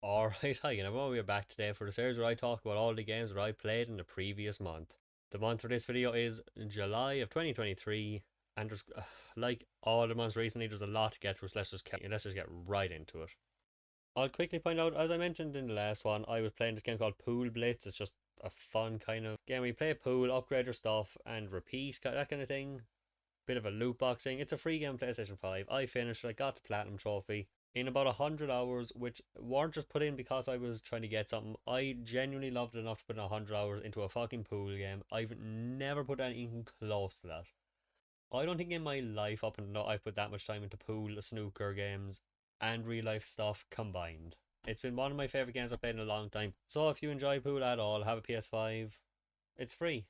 Alright, hi, and everyone, we're back today for the series where I talk about all the games that I played in the previous month. The month for this video is July of 2023, and there's, like all the months recently, there's a lot to get through, so let's just get right into it. I'll quickly point out, as I mentioned in the last one, I was playing this game called Pool Blitz. It's just a fun kind of game where you play a pool, upgrade your stuff, and repeat, that kind of thing. Bit of a loot boxing. It's a free game on PlayStation 5. I finished it, I got the Platinum Trophy in about 100 hours, which weren't just put in because I was trying to get something. I genuinely loved it enough to put in 100 hours into a fucking pool game. I've never put anything close to that. I don't think in my life up until now I've put that much time into pool, snooker games, and real life stuff combined. It's been one of my favourite games I've played in a long time. So if you enjoy pool at all, have a PS5. It's free.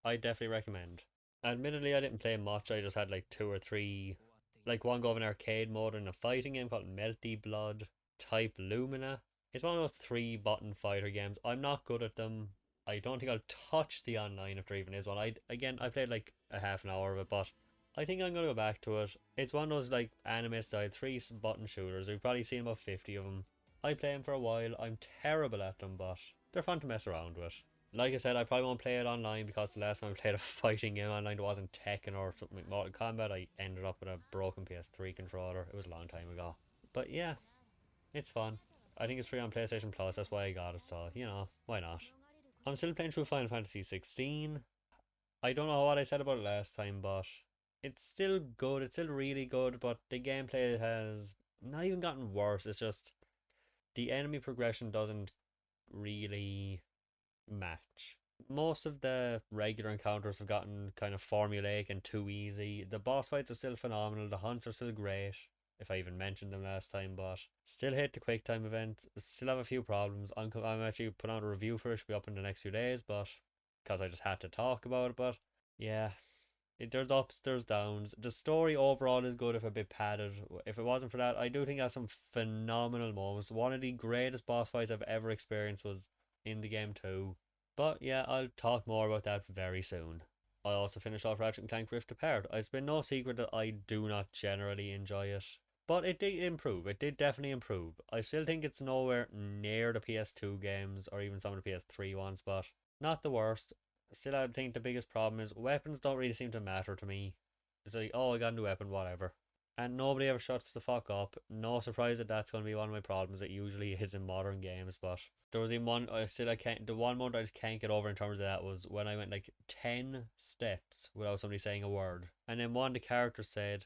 I definitely recommend. Admittedly, I didn't play much. I just had like two or three, like one go of an arcade mode in a fighting game called Melty Blood Type Lumina. It's one of those three button fighter games. I'm not good at them. I don't think I'll touch the online if there even is one. I played like a half an hour of it, but I think I'm gonna go back to it. It's one of those like anime style three button shooters. You've probably seen about 50 of them. I play them for a while. I'm terrible at them, but they're fun to mess around with. Like I said, I probably won't play it online because the last time I played a fighting game online, it wasn't Tekken or something like Mortal Kombat. I ended up with a broken PS3 controller. It was a long time ago. But yeah, it's fun. I think it's free on PlayStation Plus. That's why I got it. So why not? I'm still playing through Final Fantasy 16. I don't know what I said about it last time, but it's still good. It's still really good. But the gameplay has not even gotten worse. It's just the enemy progression doesn't really match. Most of the regular encounters have gotten kind of formulaic and too easy. The boss fights are still phenomenal, the hunts are still great, if I even mentioned them last time, but still hate the quick time event. Still have a few problems. I'm actually putting out a review for it, should be up in the next few days, but because I just had to talk about it, but yeah. There's ups, there's downs. The story overall is good if a bit padded. If it wasn't for that, I do think it has some phenomenal moments. One of the greatest boss fights I've ever experienced was in the game too. But yeah, I'll talk more about that very soon. I also finished off Ratchet and Clank Rift Apart. It's been no secret that I do not generally enjoy it. But it did improve. It did definitely improve. I still think it's nowhere near the PS2 games or even some of the PS3 ones, but not the worst. Still, I think the biggest problem is weapons don't really seem to matter to me. It's like, oh, I got a new weapon, whatever. And nobody ever shuts the fuck up. No surprise that that's going to be one of my problems. It usually is in modern games, but there was even one I can't. The one moment I just can't get over in terms of that was when I went like 10 steps without somebody saying a word, and then one of the characters said,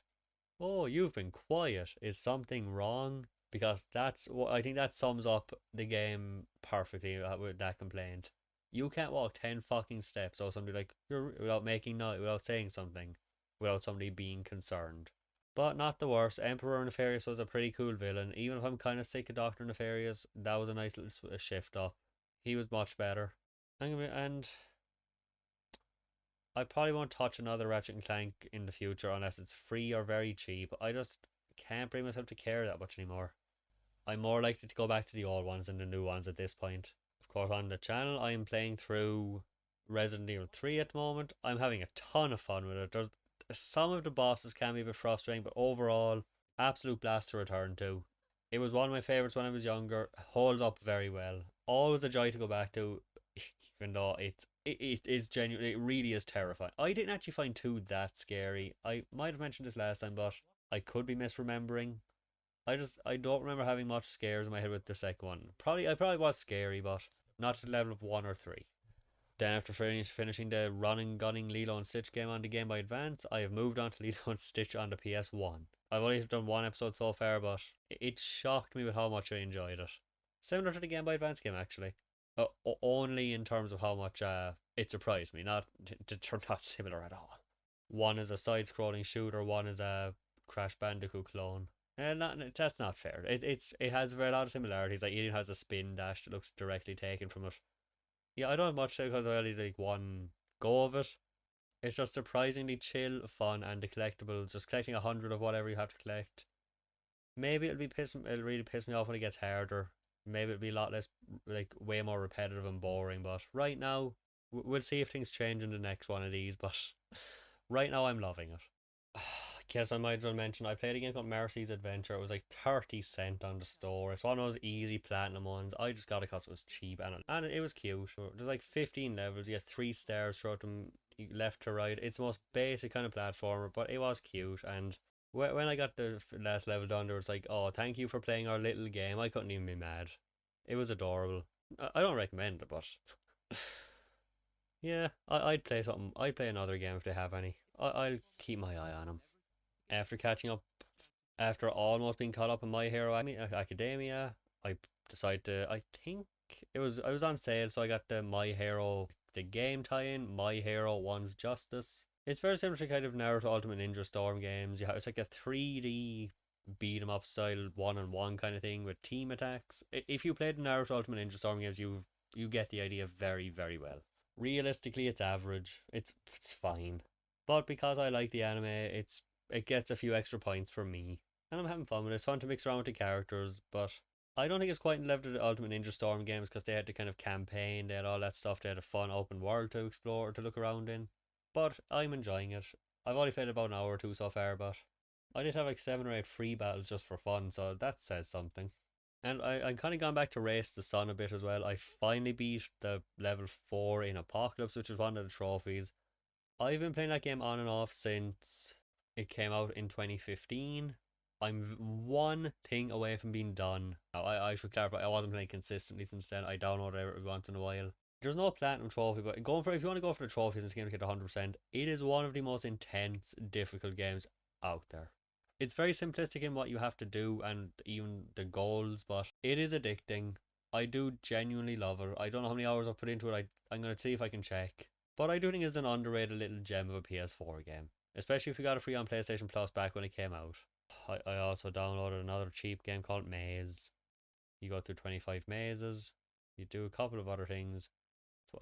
"Oh, you've been quiet. Is something wrong?" Because that's what I think that sums up the game perfectly with that complaint. You can't walk 10 fucking steps or somebody like you're without making noise, without saying something, without somebody being concerned. But not the worst. Emperor Nefarious was a pretty cool villain. Even if I'm kind of sick of Doctor Nefarious, that was a nice little shift up. He was much better. And I probably won't touch another Ratchet and Clank in the future unless it's free or very cheap. I just can't bring myself to care that much anymore. I'm more likely to go back to the old ones than the new ones at this point. Of course, on the channel, I am playing through Resident Evil 3 at the moment. I'm having a ton of fun with it. There's some of the bosses can be a bit frustrating, but overall, absolute blast to return to. It was one of my favorites when I was younger. Holds up very well. Always a joy to go back to, even though it is genuinely, it really is terrifying. I didn't actually find 2 that scary. I might have mentioned this last time, but I could be misremembering. I don't remember having much scares in my head with the second one. I probably was scary, but not to the level of 1 or 3. Then after finishing the running gunning Lilo and Stitch game on the Game Boy Advance, I have moved on to Lilo and Stitch on the PS1. I've only done one episode so far, but it shocked me with how much I enjoyed it. Similar to the Game Boy Advance game, actually. Only in terms of how much it surprised me. Not they're not similar at all. One is a side-scrolling shooter. One is a Crash Bandicoot clone. That's not fair. It has a very lot of similarities. Like it even has a spin dash that looks directly taken from it. Yeah, I don't have much to say because I only like one go of it. It's just surprisingly chill, fun, and the collectibles. Just collecting 100 of whatever you have to collect. Maybe it'll really piss me off when it gets harder. Maybe it'll be a lot less, like way more repetitive and boring. But right now, we'll see if things change in the next one of these. But right now, I'm loving it. Guess I might as well mention I played a game called Mercy's Adventure. It was like 30 cents on the store. It's one of those easy platinum ones. I just got it because it was cheap and it was cute. There's like 15 levels. You get 3 stars throughout them left to right. It's the most basic kind of platformer, but it was cute. And when I got the last level done, there was like, oh, thank you for playing our little game. I couldn't even be mad. It was adorable. I don't recommend it, but yeah, I'd play something. I'd play another game if they have any. I'll keep my eye on them. After catching up, after almost being caught up in My Hero Academia, I decided to. I think I was on sale, so I got the My Hero the game tie-in, My Hero One's Justice. It's very similar to kind of Naruto Ultimate Ninja Storm games. Yeah, it's like a 3D beat 'em up style one-on-one kind of thing with team attacks. If you played the Naruto Ultimate Ninja Storm games, you get the idea very very well. Realistically, it's average. It's fine, but because I like the anime, it gets a few extra points for me, and I'm having fun with it. It's fun to mix around with the characters, but I don't think it's quite in level to the Ultimate Ninja Storm games because they had the kind of campaign, they had all that stuff, they had a fun open world to explore to look around in. But I'm enjoying it. I've only played about an hour or two so far, but I did have like 7 or 8 free battles just for fun, so that says something. And I'm kind of gone back to Race the Sun a bit as well. I finally beat the level 4 in Apocalypse, which is one of the trophies. I've been playing that game on and off since it came out in 2015. I'm one thing away from being done. Now, I should clarify, I wasn't playing consistently since then. I download it every once in a while. There's no platinum trophy, but going for if you want to go for the trophies in this game to get 100%, it is one of the most intense, difficult games out there. It's very simplistic in what you have to do and even the goals, but it is addicting. I do genuinely love it. I don't know how many hours I've put into it. I'm going to see if I can check. But I do think it's an underrated little gem of a PS4 game, especially if you got it free on PlayStation Plus back when it came out. I also downloaded another cheap game called Maze. You go through 25 mazes, you do a couple of other things. So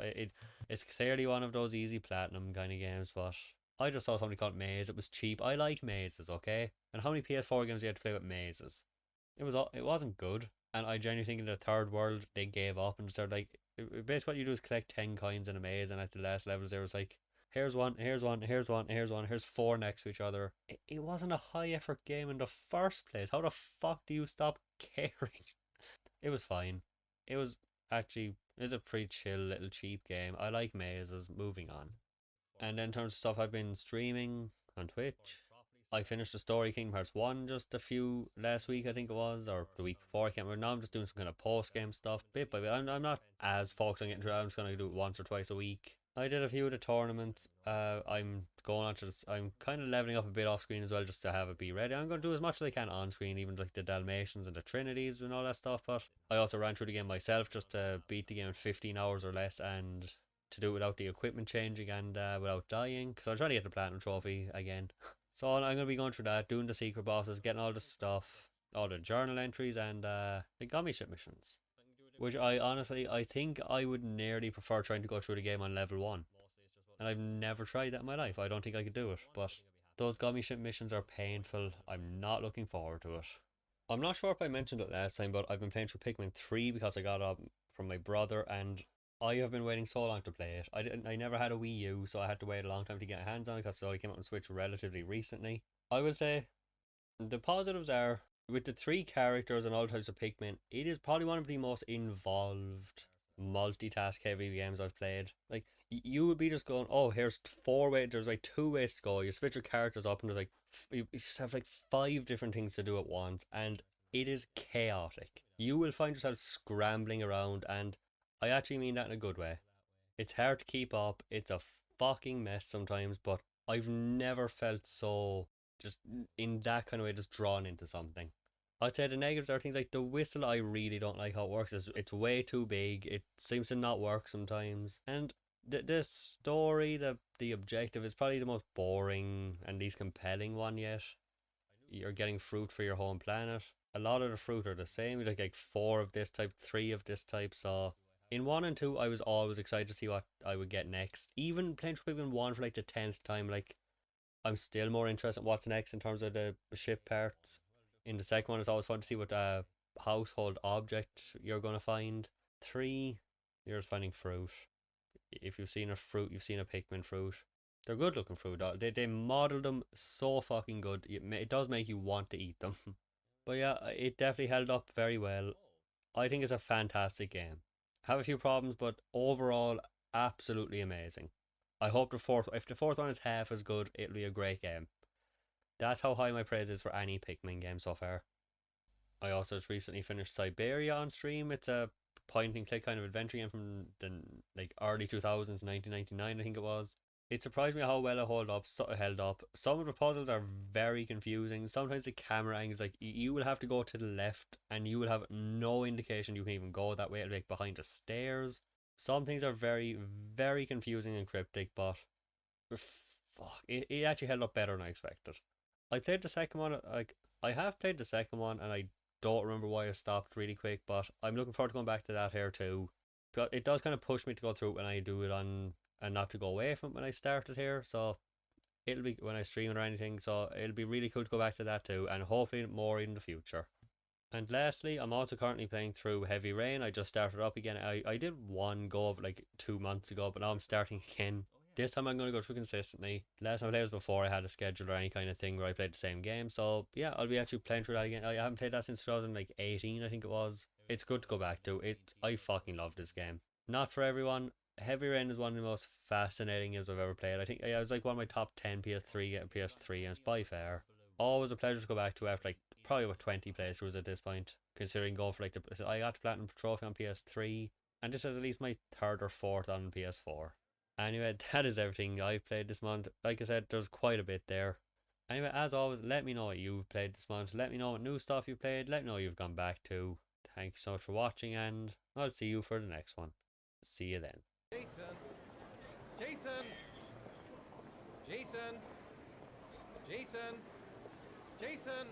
it's clearly one of those easy platinum kind of games, but I just saw something called Maze. It was cheap. I like mazes, okay? And how many PS4 games you had to play with mazes? It wasn't good, and I genuinely think in the third world they gave up and started like basically what you do is collect 10 coins in a maze, and at the last levels there was like here's one, here's one, here's one, here's one, here's four next to each other. It wasn't a high effort game in the first place. How the fuck do you stop caring? It was fine. It was actually it was a pretty chill little cheap game. I like mazes. Moving on. And then in terms of stuff I've been streaming on Twitch, I finished the story Kingdom Hearts 1 just a few last week, I think it was, or the week before. I can't remember. Now I'm just doing some kind of post game stuff bit by bit. I'm not as focused on getting through it. I'm just going to do it once or twice a week. I did a few of the tournaments. I'm going on to this. I'm kind of leveling up a bit off screen as well just to have it be ready. I'm going to do as much as I can on screen, even like the Dalmatians and the Trinities and all that stuff. But I also ran through the game myself just to beat the game in 15 hours or less and to do it without the equipment changing and without dying because I'm trying to get the platinum trophy again. So I'm going to be going through that, doing the secret bosses, getting all the stuff, all the journal entries, and the gummy ship missions. Which I think I would nearly prefer trying to go through the game on level 1. And I've never tried that in my life. I don't think I could do it. But those gummy ship missions are painful. I'm not looking forward to it. I'm not sure if I mentioned it last time, but I've been playing through Pikmin 3 because I got it from my brother, and I have been waiting so long to play it. I never had a Wii U, so I had to wait a long time to get hands on it because it only came out on Switch relatively recently. I will say the positives are with the 3 characters and all types of Pikmin, it is probably one of the most involved, multitask heavy games I've played. Like you would be just going, oh, here's 4 ways. There's like 2 ways to go. You switch your characters up, and there's like you just have like 5 different things to do at once, and it is chaotic. You will find yourself scrambling around, and I actually mean that in a good way. It's hard to keep up. It's a fucking mess sometimes, but I've never felt so just in that kind of way, just drawn into something. I'd say the negatives are things like the whistle. I really don't like how it works. It's way too big. It seems to not work sometimes, and the story, the objective is probably the most boring and least compelling one yet. You're getting fruit for your home planet. A lot of the fruit are the same. Like 4 of this type, 3 of this type. So in 1 and 2, I was always excited to see what I would get next. Even playing through Pikmin 1 for like the 10th time, like I'm still more interested in what's next in terms of the ship parts. In the second one, it's always fun to see what household object you're gonna find. 3, you're just finding fruit. If you've seen a fruit, you've seen a Pikmin fruit. They're good looking fruit. They model them so fucking good. It does make you want to eat them. But yeah, it definitely held up very well. I think it's a fantastic game. Have a few problems, but overall, absolutely amazing. I hope if the fourth one is half as good, it'll be a great game. That's how high my praise is for any Pikmin game so far. I also just recently finished Siberia on stream. It's a point and click kind of adventure game from the like early 2000s, 1999, I think it was. It surprised me how well it held up. Some of the puzzles are very confusing. Sometimes the camera angles, like you will have to go to the left, and you will have no indication you can even go that way, like behind the stairs. Some things are very, very confusing and cryptic, but fuck, it actually held up better than I expected. I played the second one, like I have played the second one, and I don't remember why I stopped really quick, but I'm looking forward to going back to that here too. But it does kind of push me to go through it when I do it on and not to go away from it when I started here. So it'll be when I stream it or anything. So it'll be really cool to go back to that too, and hopefully more in the future. And lastly, I'm also currently playing through Heavy Rain. I just started up again. I did one go of like 2 months ago, but now I'm starting again. This time I'm going to go through consistently. Last time I played was before I had a schedule or any kind of thing where I played the same game. So yeah, I'll be actually playing through that again. I haven't played that since 2018, I think it was. It's good to go back to. I fucking love this game. Not for everyone. Heavy Rain is one of the most fascinating games I've ever played. I think it was like one of my top 10 PS3 games by far. Always a pleasure to go back to after like probably about 20 playthroughs at this point, considering going for like I got the Platinum Trophy on PS3, and this is at least my third or fourth on PS4. Anyway, that is everything I've played this month. Like I said, there's quite a bit there. Anyway, as always, let me know what you've played this month. Let me know what new stuff you've played. Let me know what you've gone back to. Thank you so much for watching, and I'll see you for the next one. See you then. Jason! Jason! Jason! Jason! Jason!